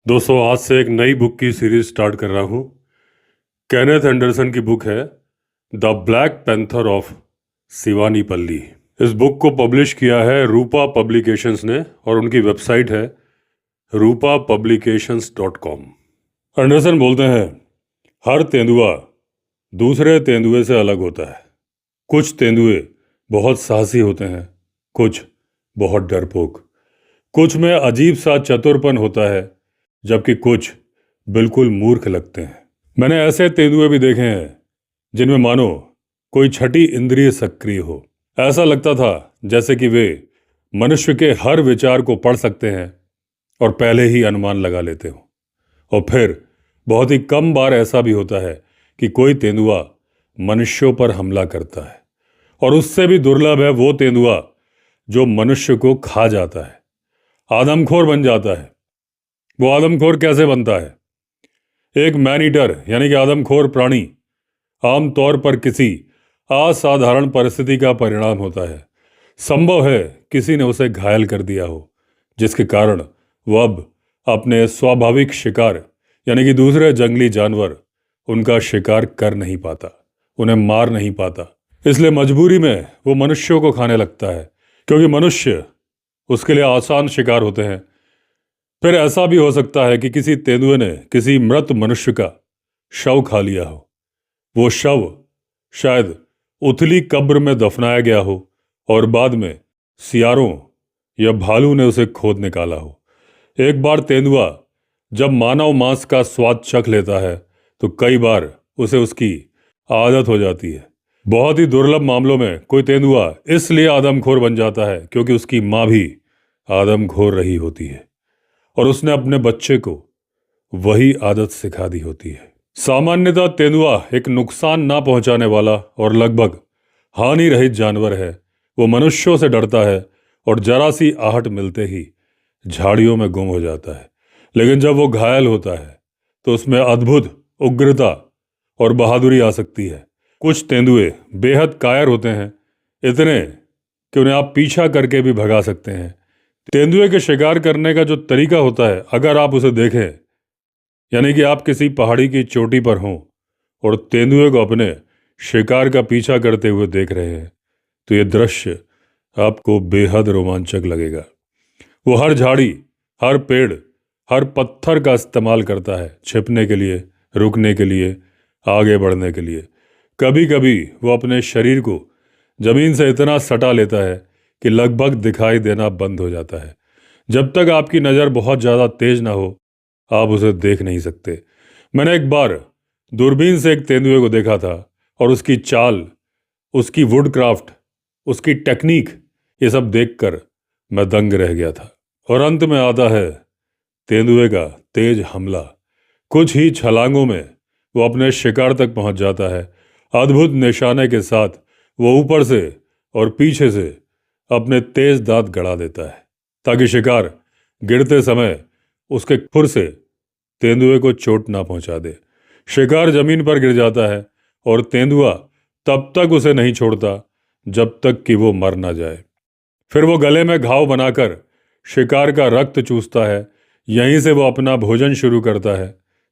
दोस्तों, आज से एक नई बुक की सीरीज स्टार्ट कर रहा हूँ। केनेथ एंडरसन की बुक है द ब्लैक पैंथर ऑफ शिवानीपल्ली। इस बुक को पब्लिश किया है रूपा पब्लिकेशंस ने और उनकी वेबसाइट है rupapublications.com। एंडरसन बोलते हैं, हर तेंदुआ दूसरे तेंदुए से अलग होता है। कुछ तेंदुए बहुत साहसी होते हैं, कुछ बहुत डरपोक, कुछ में अजीब सा चतुरपन होता है, जबकि कुछ बिल्कुल मूर्ख लगते हैं। मैंने ऐसे तेंदुए भी देखे हैं जिनमें मानो कोई छठी इंद्रिय सक्रिय हो। ऐसा लगता था जैसे कि वे मनुष्य के हर विचार को पढ़ सकते हैं और पहले ही अनुमान लगा लेते हो। और फिर बहुत ही कम बार ऐसा भी होता है कि कोई तेंदुआ मनुष्यों पर हमला करता है, और उससे भी दुर्लभ है वो तेंदुआ जो मनुष्य को खा जाता है, आदमखोर बन जाता है। वो आदमखोर कैसे बनता है? एक मैन ईटर यानी कि आदमखोर प्राणी आमतौर पर किसी असाधारण परिस्थिति का परिणाम होता है। संभव है किसी ने उसे घायल कर दिया हो, जिसके कारण वो अब अपने स्वाभाविक शिकार यानी कि दूसरे जंगली जानवर उनका शिकार कर नहीं पाता, उन्हें मार नहीं पाता। इसलिए मजबूरी में वो मनुष्यों को खाने लगता है, क्योंकि मनुष्य उसके लिए आसान शिकार होते हैं। फिर ऐसा भी हो सकता है कि किसी तेंदुए ने किसी मृत मनुष्य का शव खा लिया हो। वो शव शायद उथली कब्र में दफनाया गया हो और बाद में सियारों या भालू ने उसे खोद निकाला हो। एक बार तेंदुआ जब मानव मांस का स्वाद चख लेता है तो कई बार उसे उसकी आदत हो जाती है। बहुत ही दुर्लभ मामलों में कोई तेंदुआ इसलिए आदमखोर बन जाता है क्योंकि उसकी माँ भी आदमखोर रही होती है और उसने अपने बच्चे को वही आदत सिखा दी होती है। सामान्यतः तेंदुआ एक नुकसान ना पहुंचाने वाला और लगभग हानि रहित जानवर है। वो मनुष्यों से डरता है और जरा सी आहट मिलते ही झाड़ियों में गुम हो जाता है। लेकिन जब वो घायल होता है तो उसमें अद्भुत उग्रता और बहादुरी आ सकती है। कुछ तेंदुए बेहद कायर होते हैं, इतने कि उन्हें आप पीछा करके भी भगा सकते हैं। तेंदुए के शिकार करने का जो तरीका होता है, अगर आप उसे देखें, यानी कि आप किसी पहाड़ी की चोटी पर हों और तेंदुए को अपने शिकार का पीछा करते हुए देख रहे हैं, तो ये दृश्य आपको बेहद रोमांचक लगेगा। वो हर झाड़ी, हर पेड़, हर पत्थर का इस्तेमाल करता है, छिपने के लिए, रुकने के लिए, आगे बढ़ने के लिए। कभी कभी वो अपने शरीर को जमीन से इतना सटा लेता है कि लगभग दिखाई देना बंद हो जाता है। जब तक आपकी नज़र बहुत ज़्यादा तेज ना हो, आप उसे देख नहीं सकते। मैंने एक बार दूरबीन से एक तेंदुए को देखा था और उसकी चाल, उसकी वुडक्राफ्ट, उसकी टेक्निक, ये सब देखकर मैं दंग रह गया था। और अंत में आता है तेंदुए का तेज हमला। कुछ ही छलांगों में वो अपने शिकार तक पहुंच जाता है। अद्भुत निशाने के साथ वो ऊपर से और पीछे से अपने तेज दांत गड़ा देता है ताकि शिकार गिरते समय उसके खुर से तेंदुए को चोट ना पहुंचा दे। शिकार जमीन पर गिर जाता है और तेंदुआ तब तक उसे नहीं छोड़ता जब तक कि वो मर ना जाए। फिर वो गले में घाव बनाकर शिकार का रक्त चूसता है। यहीं से वो अपना भोजन शुरू करता है।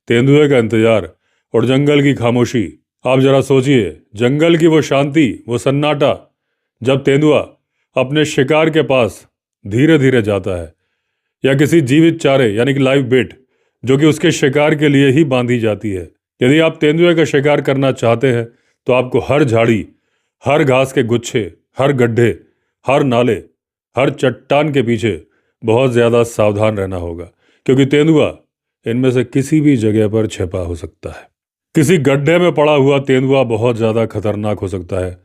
तेंदुए का इंतजार और जंगल की खामोशी, आप जरा सोचिए, जंगल की वो शांति, वो सन्नाटा, जब तेंदुआ अपने शिकार के पास धीरे धीरे जाता है, या किसी जीवित चारे यानी कि लाइव बेट जो कि उसके शिकार के लिए ही बांधी जाती है। यदि आप तेंदुए का शिकार करना चाहते हैं तो आपको हर झाड़ी, हर घास के गुच्छे, हर गड्ढे, हर नाले, हर चट्टान के पीछे बहुत ज़्यादा सावधान रहना होगा, क्योंकि तेंदुआ इनमें से किसी भी जगह पर छिपा हो सकता है। किसी गड्ढे में पड़ा हुआ तेंदुआ बहुत ज़्यादा खतरनाक हो सकता है।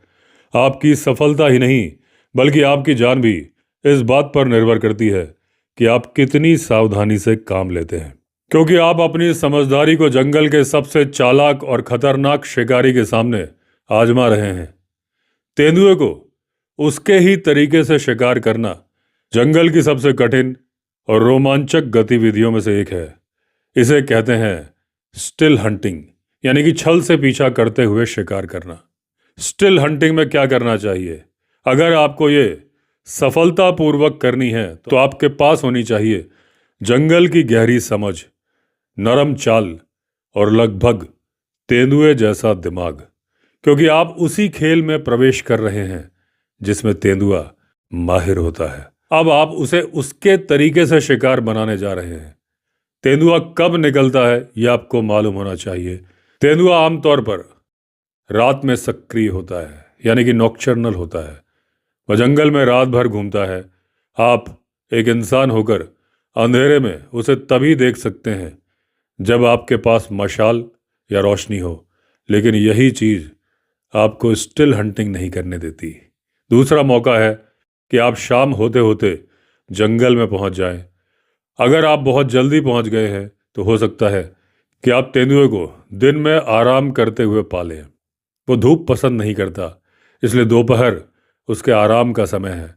आपकी सफलता ही नहीं बल्कि आपकी जान भी इस बात पर निर्भर करती है कि आप कितनी सावधानी से काम लेते हैं, क्योंकि आप अपनी समझदारी को जंगल के सबसे चालाक और खतरनाक शिकारी के सामने आजमा रहे हैं। तेंदुए को उसके ही तरीके से शिकार करना जंगल की सबसे कठिन और रोमांचक गतिविधियों में से एक है। इसे कहते हैं स्टिल हंटिंग, यानी कि छल से पीछा करते हुए शिकार करना। स्टिल हंटिंग में क्या करना चाहिए? अगर आपको ये सफलतापूर्वक करनी है तो आपके पास होनी चाहिए जंगल की गहरी समझ, नरम चाल और लगभग तेंदुए जैसा दिमाग, क्योंकि आप उसी खेल में प्रवेश कर रहे हैं जिसमें तेंदुआ माहिर होता है। अब आप उसे उसके तरीके से शिकार बनाने जा रहे हैं। तेंदुआ कब निकलता है यह आपको मालूम होना चाहिए। तेंदुआ आमतौर पर रात में सक्रिय होता है, यानी कि नॉकटर्नल होता है। वह जंगल में रात भर घूमता है। आप एक इंसान होकर अंधेरे में उसे तभी देख सकते हैं जब आपके पास मशाल या रोशनी हो, लेकिन यही चीज आपको स्टिल हंटिंग नहीं करने देती। दूसरा मौका है कि आप शाम होते होते जंगल में पहुंच जाएं। अगर आप बहुत जल्दी पहुंच गए हैं तो हो सकता है कि आप तेंदुए को दिन में आराम करते हुए पालें। वो धूप पसंद नहीं करता, इसलिए दोपहर उसके आराम का समय है।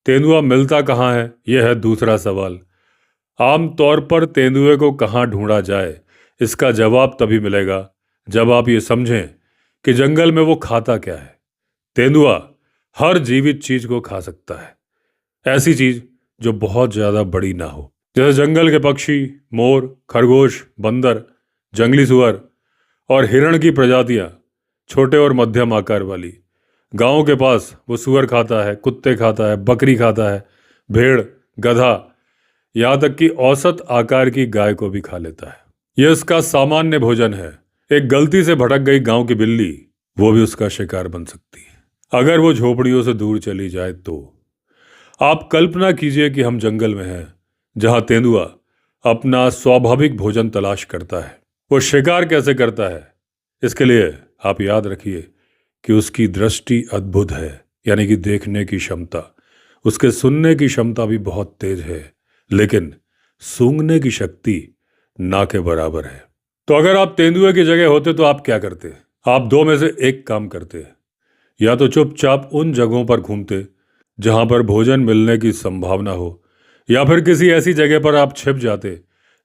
तेंदुआ मिलता कहाँ है, यह है दूसरा सवाल। आम तौर पर तेंदुए को कहाँ ढूंढा जाए, इसका जवाब तभी मिलेगा जब आप ये समझें कि जंगल में वो खाता क्या है। तेंदुआ हर जीवित चीज को खा सकता है, ऐसी चीज जो बहुत ज्यादा बड़ी ना हो, जैसे जंगल के पक्षी, मोर, खरगोश, बंदर, जंगली सुअर और हिरण की प्रजातियां, छोटे और मध्यम आकार वाली। गांव के पास वो सुअर खाता है, कुत्ते खाता है, बकरी खाता है, भेड़, गधा, यहाँ तक कि औसत आकार की गाय को भी खा लेता है। यह इसका सामान्य भोजन है। एक गलती से भटक गई गांव की बिल्ली, वो भी उसका शिकार बन सकती है अगर वो झोपड़ियों से दूर चली जाए तो। आप कल्पना कीजिए कि हम जंगल में हैं जहां तेंदुआ अपना स्वाभाविक भोजन तलाश करता है। वो शिकार कैसे करता है, इसके लिए आप याद रखिए कि उसकी दृष्टि अद्भुत है, यानी कि देखने की क्षमता। उसके सुनने की क्षमता भी बहुत तेज है, लेकिन सूंघने की शक्ति ना के बराबर है। तो अगर आप तेंदुए की जगह होते तो आप क्या करते? आप दो में से एक काम करते। या तो चुपचाप उन जगहों पर घूमते जहां पर भोजन मिलने की संभावना हो, या फिर किसी ऐसी जगह पर आप छिप जाते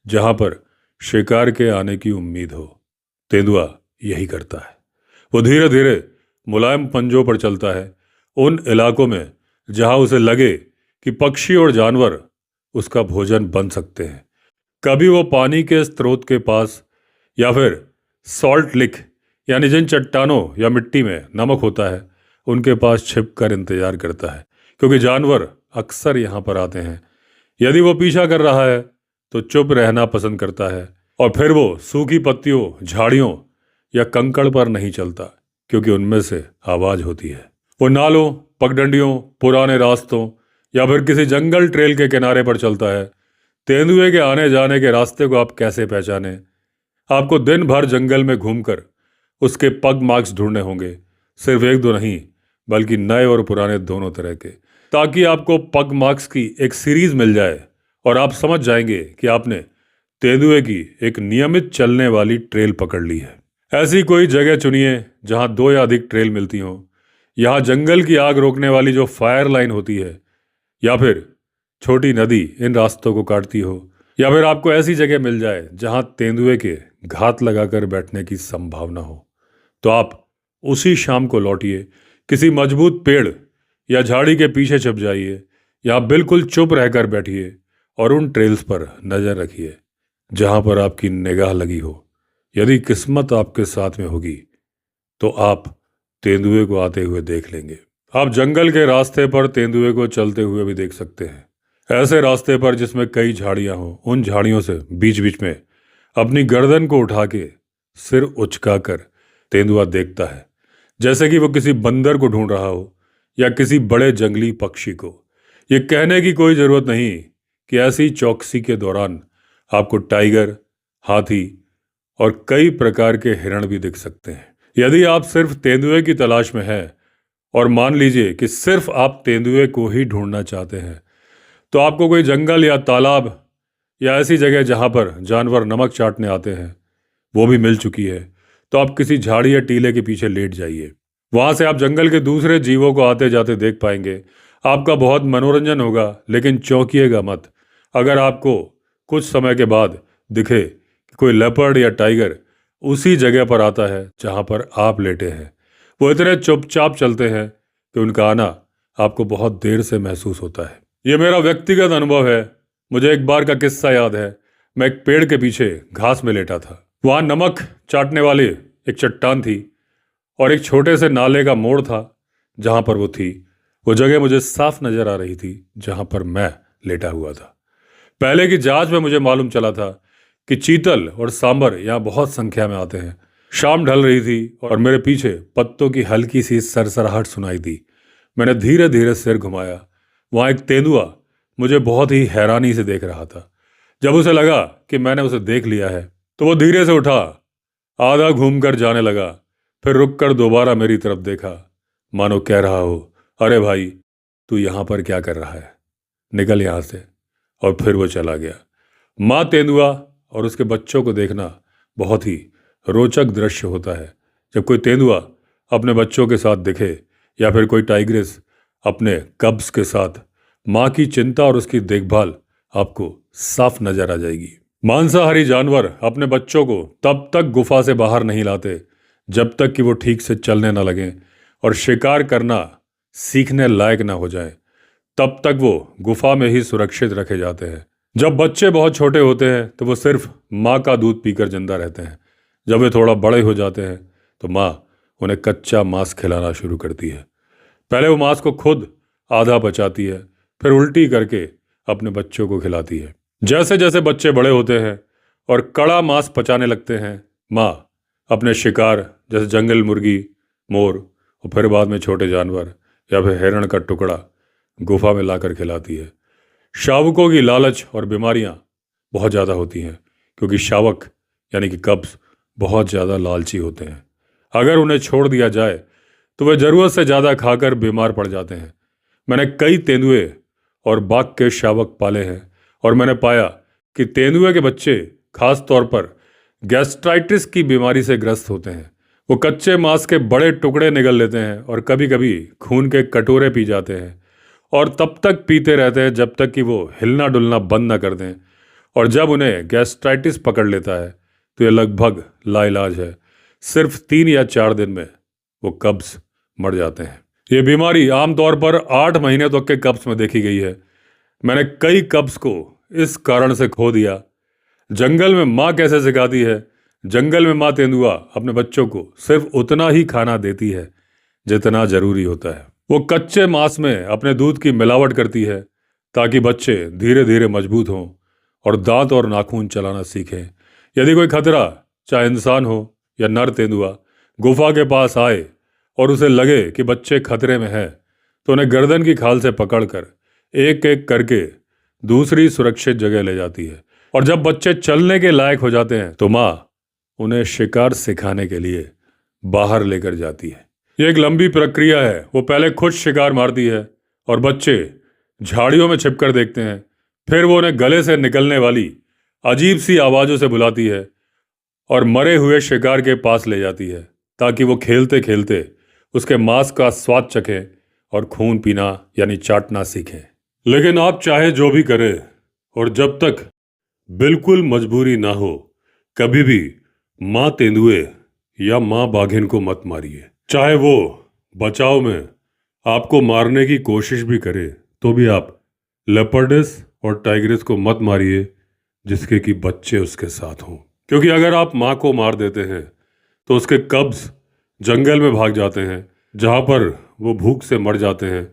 जहां पर शिकार के आने की उम्मीद हो। तेंदुआ यही करता है। वो धीरे धीरे मुलायम पंजों पर चलता है उन इलाकों में जहां उसे लगे कि पक्षी और जानवर उसका भोजन बन सकते हैं। कभी वो पानी के स्रोत के पास, या फिर सॉल्ट लिक, यानी जिन चट्टानों या मिट्टी में नमक होता है उनके पास छिपकर इंतजार करता है, क्योंकि जानवर अक्सर यहाँ पर आते हैं। यदि वो पीछा कर रहा है तो चुप रहना पसंद करता है, और फिर वो सूखी पत्तियों, झाड़ियों या कंकड़ पर नहीं चलता, क्योंकि उनमें से आवाज होती है। वो नालों, पगडंडियों, पुराने रास्तों या फिर किसी जंगल ट्रेल के किनारे पर चलता है। तेंदुए के आने जाने के रास्ते को आप कैसे पहचाने? आपको दिन भर जंगल में घूमकर उसके पग मार्क्स ढूंढने होंगे, सिर्फ एक दो नहीं बल्कि नए और पुराने दोनों तरह के, ताकि आपको पग मार्क्स की एक सीरीज मिल जाए और आप समझ जाएंगे कि आपने तेंदुए की एक नियमित चलने वाली ट्रेल पकड़ ली है। ऐसी कोई जगह चुनिए जहां दो या अधिक ट्रेल मिलती हों। यहाँ जंगल की आग रोकने वाली जो फायर लाइन होती है, या फिर छोटी नदी इन रास्तों को काटती हो, या फिर आपको ऐसी जगह मिल जाए जहां तेंदुए के घात लगाकर बैठने की संभावना हो, तो आप उसी शाम को लौटिए, किसी मजबूत पेड़ या झाड़ी के पीछे छिप जाइए, या बिल्कुल चुप रहकर बैठिए और उन ट्रेल्स पर नजर रखिए जहां पर आपकी निगाह लगी हो। यदि किस्मत आपके साथ में होगी तो आप तेंदुए को आते हुए देख लेंगे। आप जंगल के रास्ते पर तेंदुए को चलते हुए भी देख सकते हैं, ऐसे रास्ते पर जिसमें कई झाड़ियां हों। उन झाड़ियों से बीच बीच में अपनी गर्दन को उठा के सिर उचकाकर तेंदुआ देखता है, जैसे कि वो किसी बंदर को ढूंढ रहा हो या किसी बड़े जंगली पक्षी को। ये कहने की कोई जरूरत नहीं कि ऐसी चौकसी के दौरान आपको टाइगर, हाथी और कई प्रकार के हिरण भी दिख सकते हैं। यदि आप सिर्फ तेंदुए की तलाश में हैं, और मान लीजिए कि सिर्फ आप तेंदुए को ही ढूंढना चाहते हैं, तो आपको कोई जंगल या तालाब या ऐसी जगह जहां पर जानवर नमक चाटने आते हैं वो भी मिल चुकी है। तो आप किसी झाड़ी या टीले के पीछे लेट जाइए। वहां से आप जंगल के दूसरे जीवों को आते जाते देख पाएंगे। आपका बहुत मनोरंजन होगा, लेकिन चौंकिएगा मत अगर आपको कुछ समय के बाद दिखे कि कोई लेपर्ड या टाइगर उसी जगह पर आता है जहां पर आप लेटे हैं। वो इतने चुपचाप चलते हैं कि उनका आना आपको बहुत देर से महसूस होता है। ये मेरा व्यक्तिगत अनुभव है। मुझे एक बार का किस्सा याद है। मैं एक पेड़ के पीछे घास में लेटा था। वहां नमक चाटने वाली एक चट्टान थी और एक छोटे से नाले का मोड़ था जहां पर वो थी। वो जगह मुझे साफ नजर आ रही थी जहां पर मैं लेटा हुआ था। पहले की जांच में मुझे मालूम चला था कि चीतल और सांबर यहाँ बहुत संख्या में आते हैं। शाम ढल रही थी और मेरे पीछे पत्तों की हल्की सी सरसराहट सुनाई दी। मैंने धीरे धीरे सिर घुमाया। वहां एक तेंदुआ मुझे बहुत ही हैरानी से देख रहा था। जब उसे लगा कि मैंने उसे देख लिया है तो वो धीरे से उठा, आधा घूमकर जाने लगा, फिर रुककर दोबारा मेरी तरफ देखा, मानो कह रहा हो, अरे भाई, तू यहाँ पर क्या कर रहा है, निकल यहाँ से। और फिर वो चला गया। माँ तेंदुआ और उसके बच्चों को देखना बहुत ही रोचक दृश्य होता है। जब कोई तेंदुआ अपने बच्चों के साथ दिखे या फिर कोई टाइग्रेस अपने कब्ज के साथ, माँ की चिंता और उसकी देखभाल आपको साफ नजर आ जाएगी। मांसाहारी जानवर अपने बच्चों को तब तक गुफा से बाहर नहीं लाते जब तक कि वो ठीक से चलने ना लगें और शिकार करना सीखने लायक ना हो जाए। तब तक वो गुफा में ही सुरक्षित रखे जाते हैं। जब बच्चे बहुत छोटे होते हैं तो वो सिर्फ माँ का दूध पीकर जिंदा रहते हैं। जब वे थोड़ा बड़े हो जाते हैं तो माँ उन्हें कच्चा मांस खिलाना शुरू करती है। पहले वो मांस को खुद आधा पचाती है, फिर उल्टी करके अपने बच्चों को खिलाती है। जैसे जैसे बच्चे बड़े होते हैं और कड़ा मांस पचाने लगते हैं, माँ अपने शिकार जैसे जंगल मुर्गी, मोर और फिर बाद में छोटे जानवर या फिर हिरण का टुकड़ा गुफा में लाकर खिलाती है। शावकों की लालच और बीमारियां बहुत ज़्यादा होती हैं क्योंकि शावक यानी कि कब्ज बहुत ज़्यादा लालची होते हैं। अगर उन्हें छोड़ दिया जाए तो वे ज़रूरत से ज़्यादा खाकर बीमार पड़ जाते हैं। मैंने कई तेंदुए और बाघ के शावक पाले हैं और मैंने पाया कि तेंदुए के बच्चे खास तौर पर गैस्ट्राइटिस की बीमारी से ग्रस्त होते हैं। वो कच्चे मांस के बड़े टुकड़े निगल लेते हैं और कभी कभी खून के कटोरे पी जाते हैं और तब तक पीते रहते हैं जब तक कि वो हिलना डुलना बंद ना कर दें। और जब उन्हें गैस्ट्राइटिस पकड़ लेता है तो ये लगभग लाइलाज है। सिर्फ 3 या 4 दिन में वो कब्ज मर जाते हैं। ये बीमारी आमतौर पर 8 महीने तक के कब्ज में देखी गई है। मैंने कई कब्ज को इस कारण से खो दिया। जंगल में माँ कैसे सिखाती है? जंगल में माँ तेंदुआ अपने बच्चों को सिर्फ उतना ही खाना देती है जितना जरूरी होता है। वो कच्चे मांस में अपने दूध की मिलावट करती है ताकि बच्चे धीरे धीरे मजबूत हों और दांत और नाखून चलाना सीखें। यदि कोई खतरा, चाहे इंसान हो या नर तेंदुआ, गुफा के पास आए और उसे लगे कि बच्चे खतरे में हैं तो उन्हें गर्दन की खाल से पकड़कर एक एक करके दूसरी सुरक्षित जगह ले जाती है। और जब बच्चे चलने के लायक हो जाते हैं तो माँ उन्हें शिकार सिखाने के लिए बाहर लेकर जाती है। ये एक लंबी प्रक्रिया है। वो पहले खुद शिकार मारती है और बच्चे झाड़ियों में छिपकर देखते हैं। फिर वो उन्हें गले से निकलने वाली अजीब सी आवाज़ों से बुलाती है और मरे हुए शिकार के पास ले जाती है ताकि वो खेलते खेलते उसके मांस का स्वाद चखें और खून पीना यानी चाटना सीखें। लेकिन आप चाहे जो भी करें और जब तक बिल्कुल मजबूरी ना हो, कभी भी माँ तेंदुए या माँ बाघिन को मत मारिए। चाहे वो बचाव में आपको मारने की कोशिश भी करे तो भी आप लेपर्डस और टाइग्रेस को मत मारिए जिसके कि बच्चे उसके साथ हों। क्योंकि अगर आप माँ को मार देते हैं तो उसके कब्ज जंगल में भाग जाते हैं जहाँ पर वो भूख से मर जाते हैं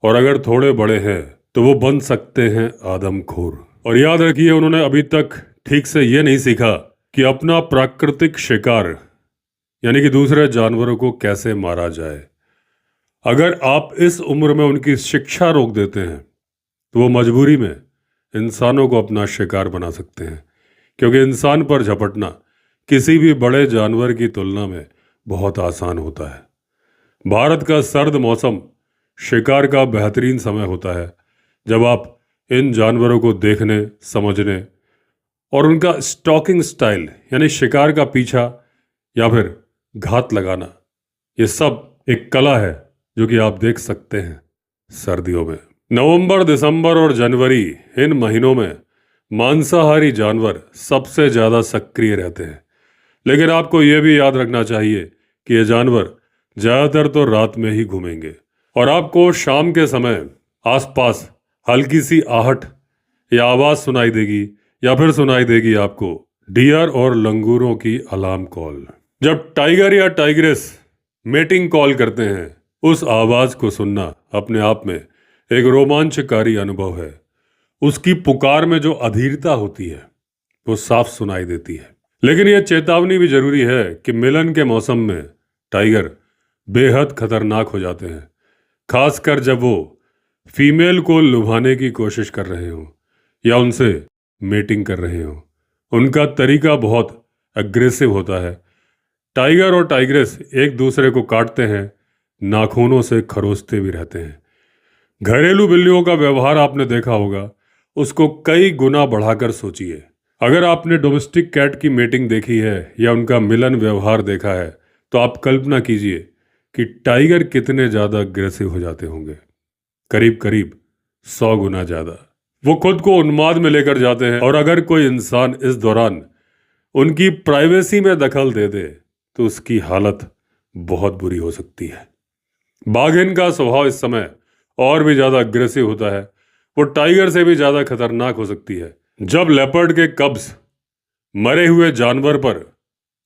और अगर थोड़े बड़े हैं तो वो बन सकते हैं आदमखोर। और याद रखिए, उन्होंने अभी तक ठीक से ये नहीं सीखा कि अपना प्राकृतिक शिकार यानी कि दूसरे जानवरों को कैसे मारा जाए। अगर आप इस उम्र में उनकी शिक्षा रोक देते हैं तो वो मजबूरी में इंसानों को अपना शिकार बना सकते हैं, क्योंकि इंसान पर झपटना किसी भी बड़े जानवर की तुलना में बहुत आसान होता है। भारत का सर्द मौसम शिकार का बेहतरीन समय होता है जब आप इन जानवरों को देखने, समझने और उनका स्टॉकिंग स्टाइल यानी शिकार का पीछा या फिर घात लगाना, ये सब एक कला है जो कि आप देख सकते हैं सर्दियों में। नवंबर, दिसंबर और जनवरी, इन महीनों में मांसाहारी जानवर सबसे ज़्यादा सक्रिय रहते हैं। लेकिन आपको ये भी याद रखना चाहिए कि ये जानवर ज़्यादातर तो रात में ही घूमेंगे और आपको शाम के समय आसपास हल्की सी आहट या आवाज़ सुनाई देगी या फिर सुनाई देगी आपको डियर और लंगूरों की अलार्म कॉल। जब टाइगर या टाइग्रेस मेटिंग कॉल करते हैं, उस आवाज को सुनना अपने आप में एक रोमांचकारी अनुभव है। उसकी पुकार में जो अधीरता होती है वो साफ सुनाई देती है। लेकिन यह चेतावनी भी जरूरी है कि मिलन के मौसम में टाइगर बेहद खतरनाक हो जाते हैं, खासकर जब वो फीमेल को लुभाने की कोशिश कर रहे हो या उनसे मेटिंग कर रहे हो। उनका तरीका बहुत अग्रेसिव होता है। टाइगर और टाइग्रेस एक दूसरे को काटते हैं, नाखूनों से खरोचते भी रहते हैं। घरेलू बिल्लियों का व्यवहार आपने देखा होगा, उसको कई गुना बढ़ाकर सोचिए। अगर आपने डोमेस्टिक कैट की मेटिंग देखी है या उनका मिलन व्यवहार देखा है, तो आप कल्पना कीजिए कि टाइगर कितने ज़्यादा अग्रेसिव हो जाते होंगे। करीब करीब 100 गुना ज़्यादा। वो खुद को उन्माद में लेकर जाते हैं, और अगर कोई इंसान इस दौरान उनकी प्राइवेसी में दखल दे दे तो उसकी हालत बहुत बुरी हो सकती है। बाघिन का स्वभाव इस समय और भी ज़्यादा अग्रेसिव होता है। वो टाइगर से भी ज़्यादा खतरनाक हो सकती है। जब लेपर्ड के कब्स मरे हुए जानवर पर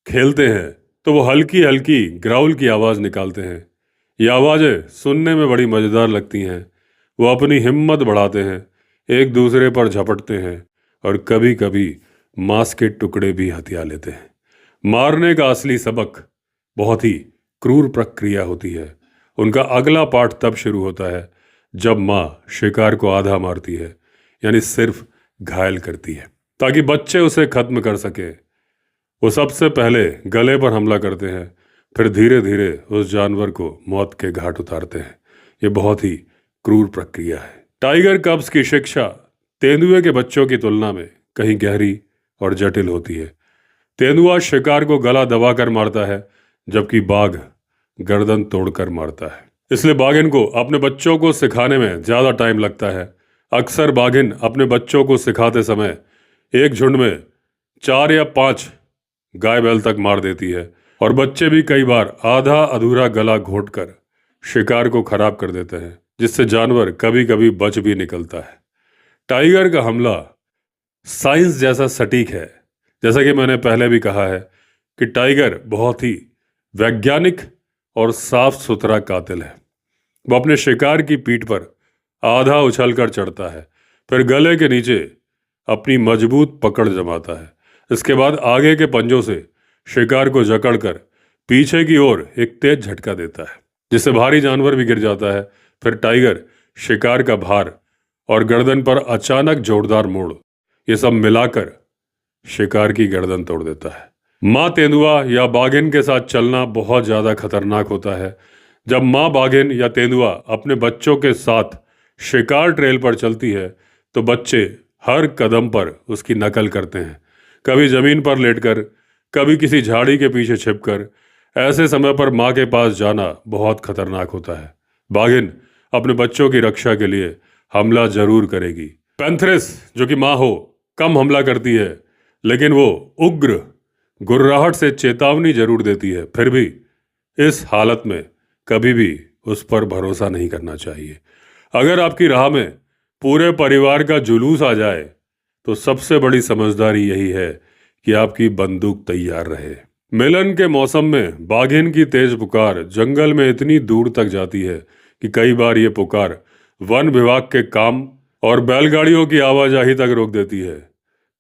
खेलते हैं तो वो हल्की हल्की ग्राउल की आवाज़ निकालते हैं। ये आवाज़ें सुनने में बड़ी मज़ेदार लगती हैं। वो अपनी हिम्मत बढ़ाते हैं, एक दूसरे पर झपटते हैं और कभी कभी मांस के टुकड़े भी हथिया लेते हैं। मारने का असली सबक बहुत ही क्रूर प्रक्रिया होती है। उनका अगला पार्ट तब शुरू होता है जब माँ शिकार को आधा मारती है, यानी सिर्फ घायल करती है, ताकि बच्चे उसे खत्म कर सके। वो सबसे पहले गले पर हमला करते हैं, फिर धीरे धीरे उस जानवर को मौत के घाट उतारते हैं। ये बहुत ही क्रूर प्रक्रिया है। टाइगर कब्स की शिक्षा तेंदुए के बच्चों की तुलना में कहीं गहरी और जटिल होती है। तेंदुआ शिकार को गला दबाकर मारता है, जबकि बाघ गर्दन तोड़कर मारता है। इसलिए बाघिन को अपने बच्चों को सिखाने में ज़्यादा टाइम लगता है। अक्सर बाघिन अपने बच्चों को सिखाते समय एक झुंड में 4 या 5 गाय बैल तक मार देती है, और बच्चे भी कई बार आधा अधूरा गला घोंटकर शिकार को खराब कर देते हैं, जिससे जानवर कभी कभी बच भी निकलता है। टाइगर का हमला साइंस जैसा सटीक है। जैसा कि मैंने पहले भी कहा है कि टाइगर बहुत ही वैज्ञानिक और साफ सुथरा कातिल है। वो अपने शिकार की पीठ पर आधा उछलकर चढ़ता है, फिर गले के नीचे अपनी मजबूत पकड़ जमाता है। इसके बाद आगे के पंजों से शिकार को जकड़कर पीछे की ओर एक तेज झटका देता है, जिससे भारी जानवर भी गिर जाता है। फिर टाइगर शिकार का भार और गर्दन पर अचानक जोरदार मोड़, ये सब मिलाकर शिकार की गर्दन तोड़ देता है। माँ तेंदुआ या बाघिन के साथ चलना बहुत ज़्यादा खतरनाक होता है। जब माँ बाघिन या तेंदुआ अपने बच्चों के साथ शिकार ट्रेल पर चलती है तो बच्चे हर कदम पर उसकी नकल करते हैं, कभी ज़मीन पर लेटकर, कभी किसी झाड़ी के पीछे छिपकर। ऐसे समय पर माँ के पास जाना बहुत खतरनाक होता है। बाघिन अपने बच्चों की रक्षा के लिए हमला जरूर करेगी। पैंथेरस जो कि माँ हो, कम हमला करती है, लेकिन वो उग्र गुर्राहट से चेतावनी जरूर देती है। फिर भी इस हालत में कभी भी उस पर भरोसा नहीं करना चाहिए। अगर आपकी राह में पूरे परिवार का जुलूस आ जाए तो सबसे बड़ी समझदारी यही है कि आपकी बंदूक तैयार रहे। मिलन के मौसम में बाघिन की तेज पुकार जंगल में इतनी दूर तक जाती है कि कई बार ये पुकार वन विभाग के काम और बैलगाड़ियों की आवाजाही तक रोक देती है।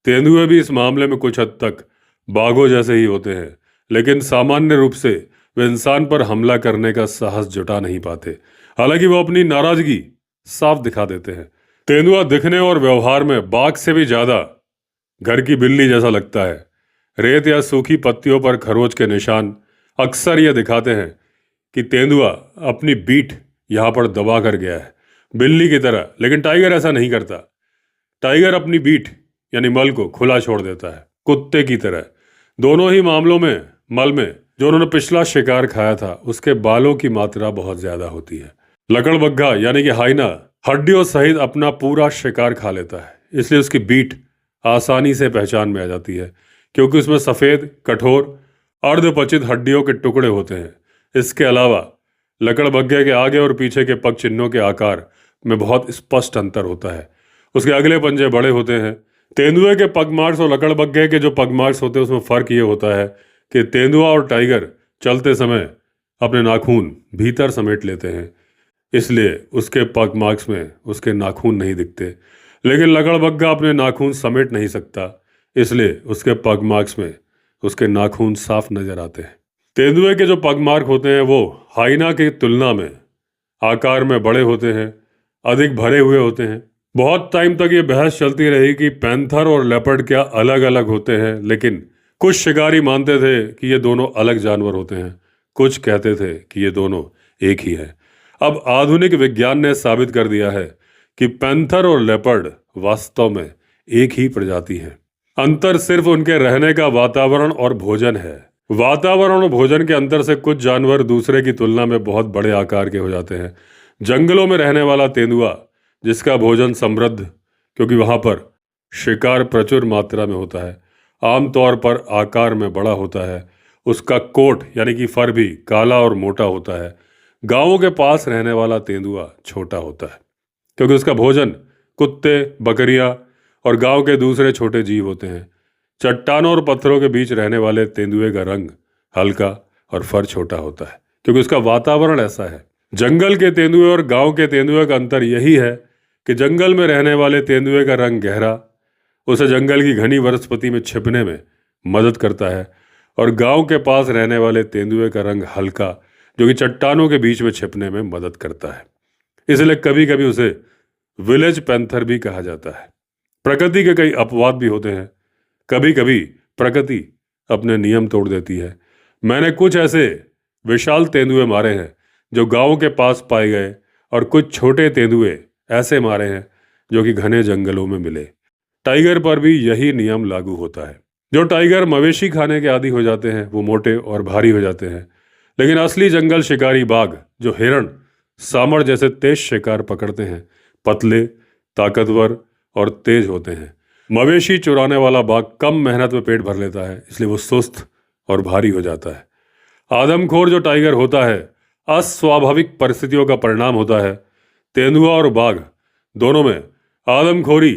तेंदुए भी इस मामले में कुछ हद तक बाघों जैसे ही होते हैं, लेकिन सामान्य रूप से वे इंसान पर हमला करने का साहस जुटा नहीं पाते। हालांकि वो अपनी नाराजगी साफ दिखा देते हैं। तेंदुआ दिखने और व्यवहार में बाघ से भी ज्यादा घर की बिल्ली जैसा लगता है। रेत या सूखी पत्तियों पर खरोच के निशान अक्सर ये दिखाते हैं कि तेंदुआ अपनी बीट यहाँ पर दबा कर गया है, बिल्ली की तरह। लेकिन टाइगर ऐसा नहीं करता। टाइगर अपनी बीट यानी मल को खुला छोड़ देता है, कुत्ते की तरह। दोनों ही मामलों में मल में जो उन्होंने पिछला शिकार खाया था उसके बालों की मात्रा बहुत ज्यादा होती है। लकड़बग्घा यानी कि हाइना हड्डियों सहित अपना पूरा शिकार खा लेता है, इसलिए उसकी बीट आसानी से पहचान में आ जाती है, क्योंकि उसमें सफ़ेद कठोर अर्धपचित हड्डियों के टुकड़े होते हैं। इसके अलावा लकड़बग्घे के आगे और पीछे के पग चिन्हों के आकार में बहुत स्पष्ट अंतर होता है। उसके अगले पंजे बड़े होते हैं, तेंदुए के पग मार्क्स और लकड़बग्घे के जो पग मार्क्स होते हैं उसमें फ़र्क ये होता है कि तेंदुआ और टाइगर चलते समय अपने नाखून भीतर समेट लेते हैं, इसलिए उसके पग मार्क्स में उसके नाखून नहीं दिखते। लेकिन लकड़बग्घा अपने नाखून समेट नहीं सकता, इसलिए उसके पग मार्क्स में उसके नाखून साफ नजर आते हैं। तेंदुए के जो पग मार्क होते हैं वो हाइना की तुलना में आकार में बड़े होते हैं, अधिक भरे हुए होते हैं। बहुत टाइम तक ये बहस चलती रही कि पैंथर और लेपर्ड क्या अलग अलग होते हैं, लेकिन कुछ शिकारी मानते थे कि ये दोनों अलग जानवर होते हैं, कुछ कहते थे कि ये दोनों एक ही हैं। अब आधुनिक विज्ञान ने साबित कर दिया है कि पैंथर और लेपर्ड वास्तव में एक ही प्रजाति है। अंतर सिर्फ उनके रहने का वातावरण और भोजन है। वातावरण और भोजन के अंतर से कुछ जानवर दूसरे की तुलना में बहुत बड़े आकार के हो जाते हैं। जंगलों में रहने वाला तेंदुआ, जिसका भोजन समृद्ध, क्योंकि वहां पर शिकार प्रचुर मात्रा में होता है, आमतौर पर आकार में बड़ा होता है। उसका कोट यानी कि फर भी काला और मोटा होता है। गांवों के पास रहने वाला तेंदुआ छोटा होता है, क्योंकि उसका भोजन कुत्ते, बकरियां और गांव के दूसरे छोटे जीव होते हैं। चट्टानों और पत्थरों के बीच रहने वाले तेंदुए का रंग हल्का और फर छोटा होता है, क्योंकि उसका वातावरण ऐसा है। जंगल के तेंदुए और गांव के तेंदुए का अंतर यही है कि जंगल में रहने वाले तेंदुए का रंग गहरा, उसे जंगल की घनी वनस्पति में छिपने में मदद करता है, और गांव के पास रहने वाले तेंदुए का रंग हल्का, जो कि चट्टानों के बीच में छिपने में मदद करता है। इसलिए कभी कभी उसे विलेज पैंथर भी कहा जाता है। प्रकृति के कई अपवाद भी होते हैं। कभी कभी प्रकृति अपने नियम तोड़ देती है। मैंने कुछ ऐसे विशाल तेंदुए मारे हैं जो गांव के पास पाए गए, और कुछ छोटे तेंदुए ऐसे मारे हैं जो कि घने जंगलों में मिले। टाइगर पर भी यही नियम लागू होता है। जो टाइगर मवेशी खाने के आदी हो जाते हैं वो मोटे और भारी हो जाते हैं, लेकिन असली जंगल शिकारी बाघ, जो हिरण, सांभर जैसे तेज शिकार पकड़ते हैं, पतले, ताकतवर और तेज होते हैं। मवेशी चुराने वाला बाघ कम मेहनत में पेट भर लेता है, इसलिए वो सुस्त और भारी हो जाता है। आदमखोर जो टाइगर होता है अस्वाभाविक परिस्थितियों का परिणाम होता है। तेंदुआ और बाघ दोनों में आदमखोरी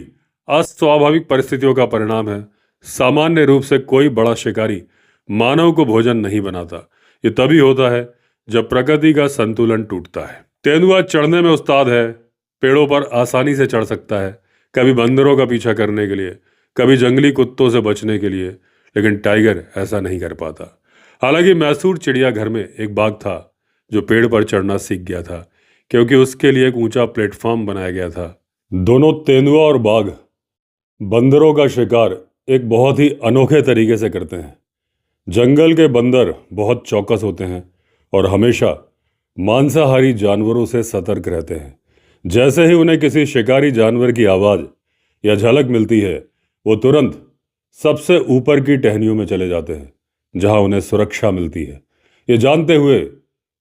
अस्वाभाविक परिस्थितियों का परिणाम है। सामान्य रूप से कोई बड़ा शिकारी मानव को भोजन नहीं बनाता। ये तभी होता है जब प्रकृति का संतुलन टूटता है। तेंदुआ चढ़ने में उस्ताद है, पेड़ों पर आसानी से चढ़ सकता है, कभी बंदरों का पीछा करने के लिए, कभी जंगली कुत्तों से बचने के लिए, लेकिन टाइगर ऐसा नहीं कर पाता। हालांकि मैसूर चिड़ियाघर में एक बाघ था जो पेड़ पर चढ़ना सीख गया था, क्योंकि उसके लिए एक ऊंचा प्लेटफॉर्म बनाया गया था। दोनों तेंदुआ और बाघ बंदरों का शिकार एक बहुत ही अनोखे तरीके से करते हैं। जंगल के बंदर बहुत चौकस होते हैं और हमेशा मांसाहारी जानवरों से सतर्क रहते हैं। जैसे ही उन्हें किसी शिकारी जानवर की आवाज़ या झलक मिलती है, वो तुरंत सबसे ऊपर की टहनियों में चले जाते हैं, जहां उन्हें सुरक्षा मिलती है। ये जानते हुए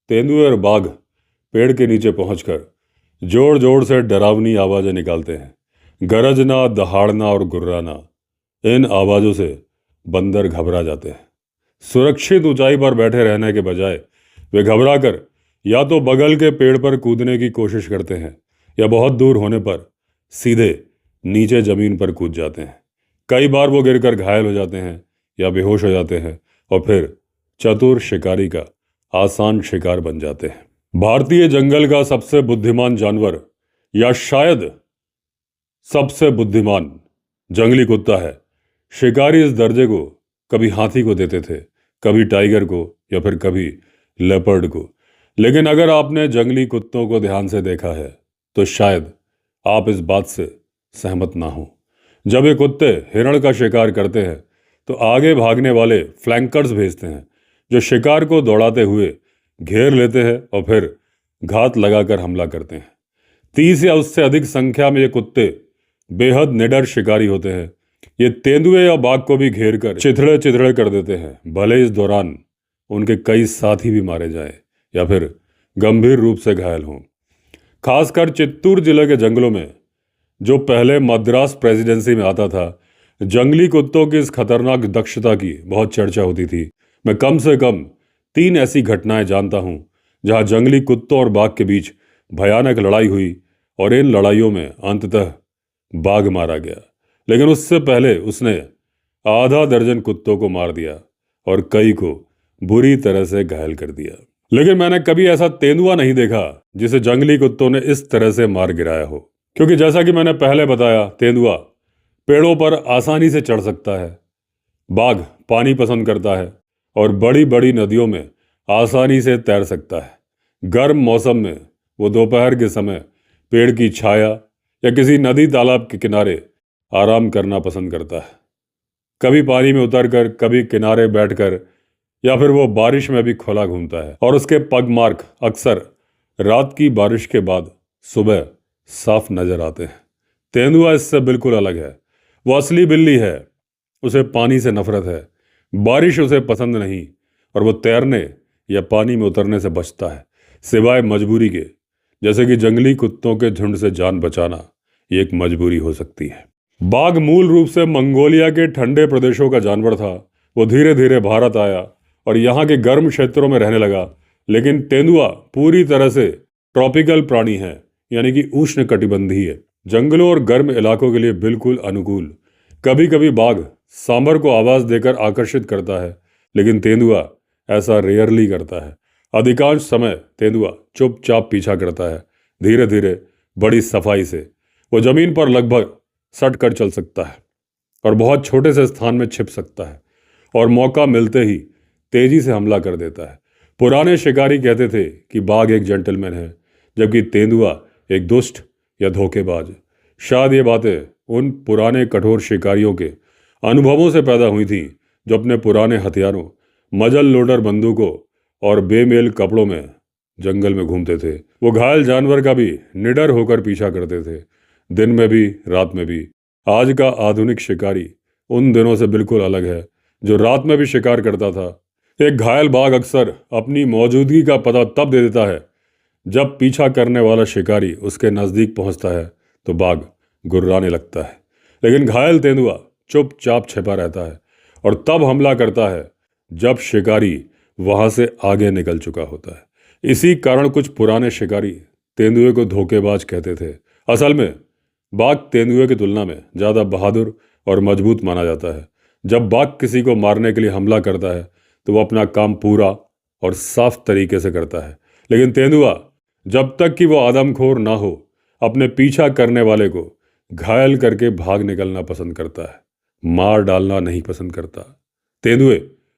तेंदुए और बाघ पेड़ के नीचे पहुंचकर जोर जोर से डरावनी आवाज़ें निकालते हैं। गरजना, दहाड़ना और गुर्राना, इन आवाज़ों से बंदर घबरा जाते हैं। सुरक्षित ऊंचाई पर बैठे रहने के बजाय वे घबराकर या तो बगल के पेड़ पर कूदने की कोशिश करते हैं, या बहुत दूर होने पर सीधे नीचे जमीन पर कूद जाते हैं। कई बार वो गिरकर घायल हो जाते हैं या बेहोश हो जाते हैं, और फिर चतुर शिकारी का आसान शिकार बन जाते हैं। भारतीय जंगल का सबसे बुद्धिमान जानवर, या शायद सबसे बुद्धिमान, जंगली कुत्ता है। शिकारी इस दर्जे को कभी हाथी को देते थे, कभी टाइगर को, या फिर कभी लेपर्ड को। लेकिन अगर आपने जंगली कुत्तों को ध्यान से देखा है तो शायद आप इस बात से सहमत ना हो। जब ये कुत्ते हिरण का शिकार करते हैं तो आगे भागने वाले फ्लैंकर्स भेजते हैं, जो शिकार को दौड़ाते हुए घेर लेते हैं और फिर घात लगाकर हमला करते हैं। 30 या उससे अधिक संख्या में ये कुत्ते बेहद निडर शिकारी होते हैं। ये तेंदुए या बाघ को भी घेर कर चिथड़े चिथड़े कर देते हैं, भले इस दौरान उनके कई साथी भी मारे जाएं या फिर गंभीर रूप से घायल हों। खासकर चित्तूर जिले के जंगलों में, जो पहले मद्रास प्रेसिडेंसी में आता था, जंगली कुत्तों की इस खतरनाक दक्षता की बहुत चर्चा होती थी। मैं कम से कम 3 ऐसी घटनाएं जानता हूं जहां जंगली कुत्तों और बाघ के बीच भयानक लड़ाई हुई और इन लड़ाइयों में अंततः बाघ मारा गया। लेकिन उससे पहले उसने आधा दर्जन कुत्तों को मार दिया और कई को बुरी तरह से घायल कर दिया। लेकिन मैंने कभी ऐसा तेंदुआ नहीं देखा जिसे जंगली कुत्तों ने इस तरह से मार गिराया हो। क्योंकि जैसा कि मैंने पहले बताया, तेंदुआ पेड़ों पर आसानी से चढ़ सकता है, बाघ पानी पसंद करता है और बड़ी बड़ी नदियों में आसानी से तैर सकता है। गर्म मौसम में वो दोपहर के समय पेड़ की छाया या किसी नदी तालाब के किनारे आराम करना पसंद करता है। कभी पानी में उतरकर, कभी किनारे बैठकर, या फिर वो बारिश में भी खुला घूमता है। और उसके पग मार्क अक्सर रात की बारिश के बाद सुबह साफ नजर आते हैं। तेंदुआ इससे बिल्कुल अलग है। वो असली बिल्ली है। उसे पानी से नफरत है, बारिश उसे पसंद नहीं, और वो तैरने या पानी में उतरने से बचता है, सिवाय मजबूरी के। जैसे कि जंगली कुत्तों के झुंड से जान बचाना ये एक मजबूरी हो सकती है। बाघ मूल रूप से मंगोलिया के ठंडे प्रदेशों का जानवर था। वो धीरे धीरे भारत आया और यहाँ के गर्म क्षेत्रों में रहने लगा। लेकिन तेंदुआ पूरी तरह से ट्रॉपिकल प्राणी है, यानी कि उष्णकटिबंधीय है, जंगलों और गर्म इलाकों के लिए बिल्कुल अनुकूल। कभी कभी बाघ सांभर को आवाज देकर आकर्षित करता है, लेकिन तेंदुआ ऐसा रेयरली करता है। अधिकांश समय तेंदुआ चुपचाप पीछा करता है, धीरे धीरे, बड़ी सफाई से। वो जमीन पर लगभग सट कर चल सकता है और बहुत छोटे से स्थान में छिप सकता है, और मौका मिलते ही तेजी से हमला कर देता है। पुराने शिकारी कहते थे कि बाघ एक जेंटलमैन है, जबकि तेंदुआ एक दुष्ट या धोखेबाज। शायद ये बातें उन पुराने कठोर शिकारियों के अनुभवों से पैदा हुई थी, जो अपने पुराने हथियारों, मजल लोडर बंदूकों और बेमेल कपड़ों में जंगल में घूमते थे। वो घायल जानवर का भी निडर होकर पीछा करते थे, दिन में भी, रात में भी। आज का आधुनिक शिकारी उन दिनों से बिल्कुल अलग है, जो रात में भी शिकार करता था। एक घायल बाघ अक्सर अपनी मौजूदगी का पता तब दे देता है जब पीछा करने वाला शिकारी उसके नज़दीक पहुंचता है तो बाघ गुर्राने लगता है। लेकिन घायल तेंदुआ चुपचाप छिपा रहता है और तब हमला करता है जब शिकारी वहां से आगे निकल चुका होता है। इसी कारण कुछ पुराने शिकारी तेंदुए को धोखेबाज कहते थे। असल में बाघ तेंदुए की तुलना में ज़्यादा बहादुर और मजबूत माना जाता है। जब बाघ किसी को मारने के लिए हमला करता है तो वो अपना काम पूरा और साफ तरीके से करता है। लेकिन तेंदुआ, जब तक कि वो आदमखोर ना हो, अपने पीछा करने वाले को घायल करके भाग निकलना पसंद करता है, मार डालना नहीं पसंद करता। तेंदुए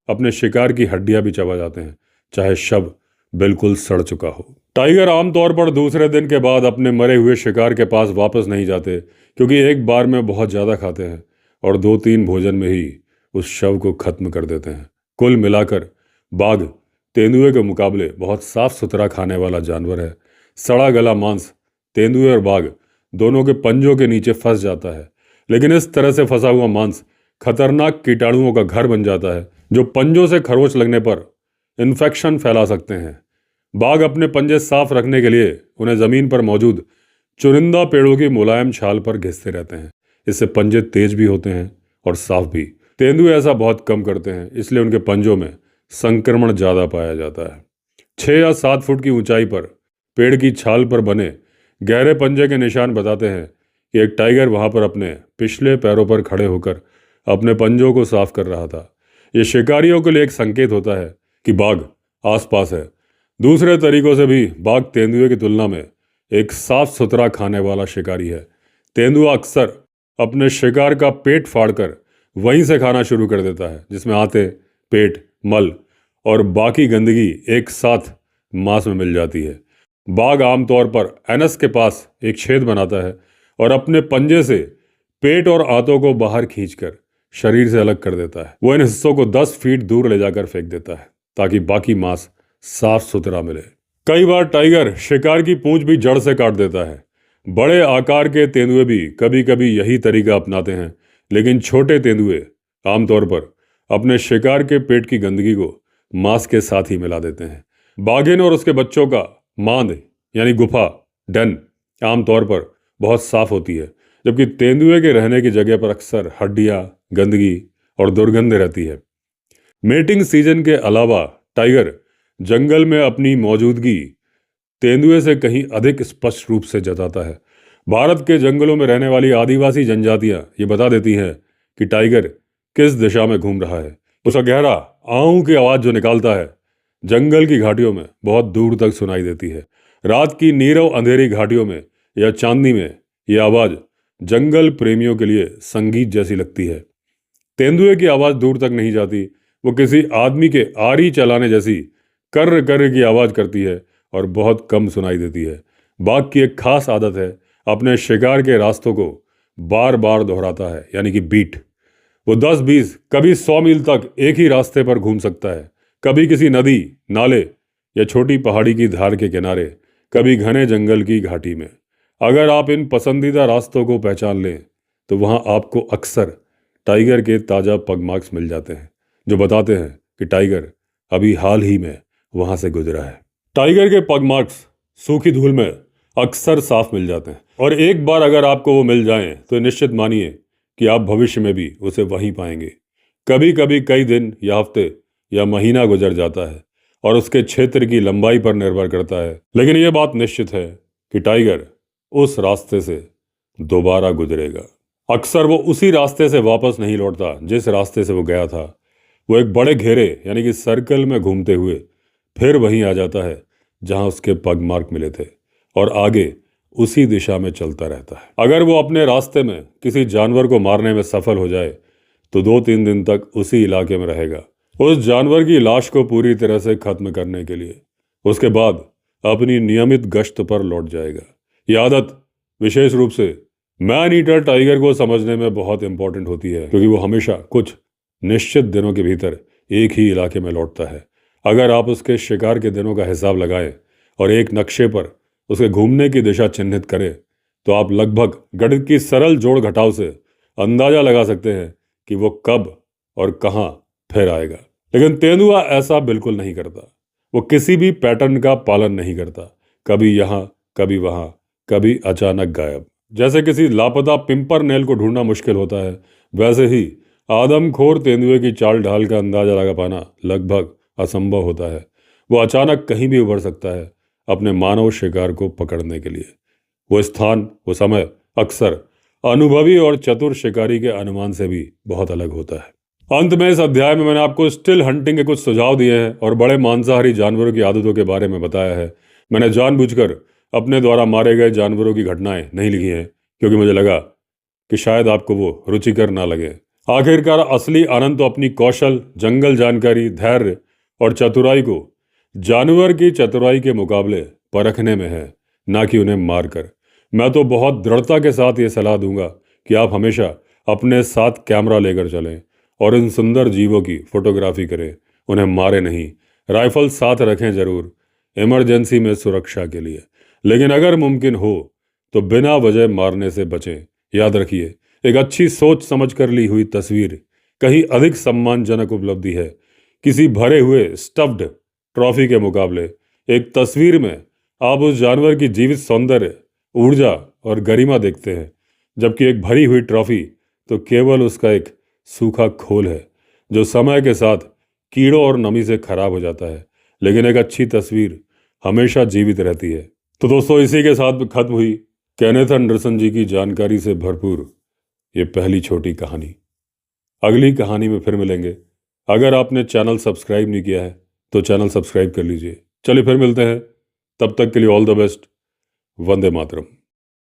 अपने शिकार की हड्डियां भी चबा जाते हैं, चाहे शव बिल्कुल सड़ चुका हो। टाइगर आमतौर पर दूसरे दिन के बाद अपने मरे हुए शिकार के पास वापस नहीं जाते, क्योंकि एक बार में बहुत ज़्यादा खाते हैं और 2-3 भोजन में ही उस शव को खत्म कर देते हैं। कुल मिलाकर बाघ तेंदुए के मुकाबले बहुत साफ सुथरा खाने वाला जानवर है। सड़ा गला मांस तेंदुए और बाघ दोनों के पंजों के नीचे फंस जाता है, लेकिन इस तरह से फंसा हुआ मांस खतरनाक कीटाणुओं का घर बन जाता है, जो पंजों से खरोंच लगने पर इन्फेक्शन फैला सकते हैं। बाघ अपने पंजे साफ रखने के लिए उन्हें जमीन पर मौजूद चुनिंदा पेड़ों की मुलायम छाल पर घिसते रहते हैं। इससे पंजे तेज भी होते हैं और साफ भी। तेंदुए ऐसा बहुत कम करते हैं, इसलिए उनके पंजों में संक्रमण ज़्यादा पाया जाता है। 6 या 7 फुट की ऊंचाई पर पेड़ की छाल पर बने गहरे पंजे के निशान बताते हैं कि एक टाइगर वहां पर अपने पिछले पैरों पर खड़े होकर अपने पंजों को साफ कर रहा था। ये शिकारियों के लिए एक संकेत होता है कि बाघ आसपास है। दूसरे तरीकों से भी बाघ तेंदुए की तुलना में एक साफ सुथरा खाने वाला शिकारी है। तेंदुआ अक्सर अपने शिकार का पेट फाड़कर वहीं से खाना शुरू कर देता है, जिसमें आते, पेट, मल और बाकी गंदगी एक साथ मांस में मिल जाती है। बाघ आमतौर पर एनस के पास एक छेद बनाता है और अपने पंजे से पेट और आंतों को बाहर खींचकर शरीर से अलग कर देता है। वो इन हिस्सों को 10 फीट दूर ले जाकर फेंक देता है ताकि बाकी मांस साफ सुथरा मिले। कई बार टाइगर शिकार की पूंछ भी जड़ से काट देता है। बड़े आकार के तेंदुए भी कभी कभी यही तरीका अपनाते हैं, लेकिन छोटे तेंदुए आमतौर पर अपने शिकार के पेट की गंदगी को मांस के साथ ही मिला देते हैं। बाघिन और उसके बच्चों का मांद यानी गुफा, डन, आमतौर पर बहुत साफ होती है, जबकि तेंदुए के रहने की जगह पर अक्सर हड्डियां, गंदगी और दुर्गंध रहती है। मेटिंग सीजन के अलावा टाइगर जंगल में अपनी मौजूदगी तेंदुए से कहीं अधिक स्पष्ट रूप से जताता है। भारत के जंगलों में रहने वाली आदिवासी जनजातियां ये बता देती हैं कि टाइगर किस दिशा में घूम रहा है। उसका गहरा आऊ की आवाज़ जो निकालता है, जंगल की घाटियों में बहुत दूर तक सुनाई देती है। रात की नीरव अंधेरी घाटियों में या चांदनी में यह आवाज़ जंगल प्रेमियों के लिए संगीत जैसी लगती है। तेंदुए की आवाज़ दूर तक नहीं जाती, वो किसी आदमी के आरी चलाने जैसी कर्र कर्र की आवाज़ करती है और बहुत कम सुनाई देती है। बाघ की एक खास आदत है, अपने शिकार के रास्तों को बार बार दोहराता है, यानी कि बीट। वो 10-20 कभी 100 मील तक एक ही रास्ते पर घूम सकता है, कभी किसी नदी, नाले या छोटी पहाड़ी की धार के किनारे, कभी घने जंगल की घाटी में। अगर आप इन पसंदीदा रास्तों को पहचान लें तो वहाँ आपको अक्सर टाइगर के ताज़ा पगमार्क्स मिल जाते हैं, जो बताते हैं कि टाइगर अभी हाल ही में वहाँ से गुजरा है। टाइगर के पगमार्क्स सूखी धूल में अक्सर साफ मिल जाते हैं, और एक बार अगर आपको वो मिल जाएं तो निश्चित मानिए कि आप भविष्य में भी उसे वहीं पाएंगे। कभी कभी कई दिन या हफ्ते या महीना गुजर जाता है, और उसके क्षेत्र की लंबाई पर निर्भर करता है, लेकिन यह बात निश्चित है कि टाइगर उस रास्ते से दोबारा गुजरेगा। अक्सर वो उसी रास्ते से वापस नहीं लौटता जिस रास्ते से वो गया था। वो एक बड़े घेरे यानी कि सर्कल में घूमते हुए फिर वहीं आ जाता है जहां उसके पगमार्क मिले थे, और आगे उसी दिशा में चलता रहता है। अगर वो अपने रास्ते में किसी जानवर को मारने में सफल हो जाए तो 2-3 दिन तक उसी इलाके में रहेगा, उस जानवर की लाश को पूरी तरह से खत्म करने के लिए। उसके बाद अपनी नियमित गश्त पर लौट जाएगा। यह आदत विशेष रूप से मैन ईटर टाइगर को समझने में बहुत इंपॉर्टेंट होती है, क्योंकि वो हमेशा कुछ निश्चित दिनों के भीतर एक ही इलाके में लौटता है। अगर आप उसके शिकार के दिनों का हिसाब लगाएं और एक नक्शे पर उसके घूमने की दिशा चिन्हित करें तो आप लगभग गणित की सरल जोड़ घटाव से अंदाजा लगा सकते हैं कि वो कब और कहाँ फिर आएगा। लेकिन तेंदुआ ऐसा बिल्कुल नहीं करता। वो किसी भी पैटर्न का पालन नहीं करता, कभी यहाँ कभी वहाँ, कभी अचानक गायब। जैसे किसी लापता पिंपरनेल को ढूंढना मुश्किल होता है, वैसे ही आदमखोर तेंदुए की चाल ढाल का अंदाजा लगा पाना लगभग असंभव होता है। वो अचानक कहीं भी उभर सकता है अपने मानव शिकार को पकड़ने के लिए। वो स्थान, वो समय अक्सर अनुभवी और चतुर शिकारी के अनुमान से भी बहुत अलग होता है। अंत में इस अध्याय में मैंने आपको स्टिल हंटिंग के कुछ सुझाव दिए हैं और बड़े मांसाहारी जानवरों की आदतों के बारे में बताया है। मैंने जानबूझकर अपने द्वारा मारे गए जानवरों की घटनाएं नहीं लिखी हैं, क्योंकि मुझे लगा कि शायद आपको वो रुचिकर ना लगे। आखिरकार असली आनंद तो अपनी कौशल, जंगल जानकारी, धैर्य और चतुराई को जानवर की चतुराई के मुकाबले परखने में है, ना कि उन्हें मारकर। मैं तो बहुत दृढ़ता के साथ ये सलाह दूंगा कि आप हमेशा अपने साथ कैमरा लेकर चलें और इन सुंदर जीवों की फोटोग्राफी करें, उन्हें मारे नहीं। राइफल साथ रखें जरूर, इमरजेंसी में सुरक्षा के लिए, लेकिन अगर मुमकिन हो तो बिना वजह मारने से बचें। याद रखिए, एक अच्छी सोच समझ कर ली हुई तस्वीर कहीं अधिक सम्मानजनक उपलब्धि है किसी भरे हुए स्टफ्ड ट्रॉफी के मुकाबले। एक तस्वीर में आप उस जानवर की जीवित सौंदर्य, ऊर्जा और गरिमा देखते हैं, जबकि एक भरी हुई ट्रॉफी तो केवल उसका एक सूखा खोल है जो समय के साथ कीड़ों और नमी से खराब हो जाता है। लेकिन एक अच्छी तस्वीर हमेशा जीवित रहती है। तो दोस्तों, इसी के साथ खत्म हुई केनेथ एंडरसन जी की जानकारी से भरपूर ये पहली छोटी कहानी। अगली कहानी में फिर मिलेंगे। अगर आपने चैनल सब्सक्राइब नहीं किया है तो चैनल सब्सक्राइब कर लीजिए। चलिए फिर मिलते हैं, तब तक के लिए all the best. Vande Mataram.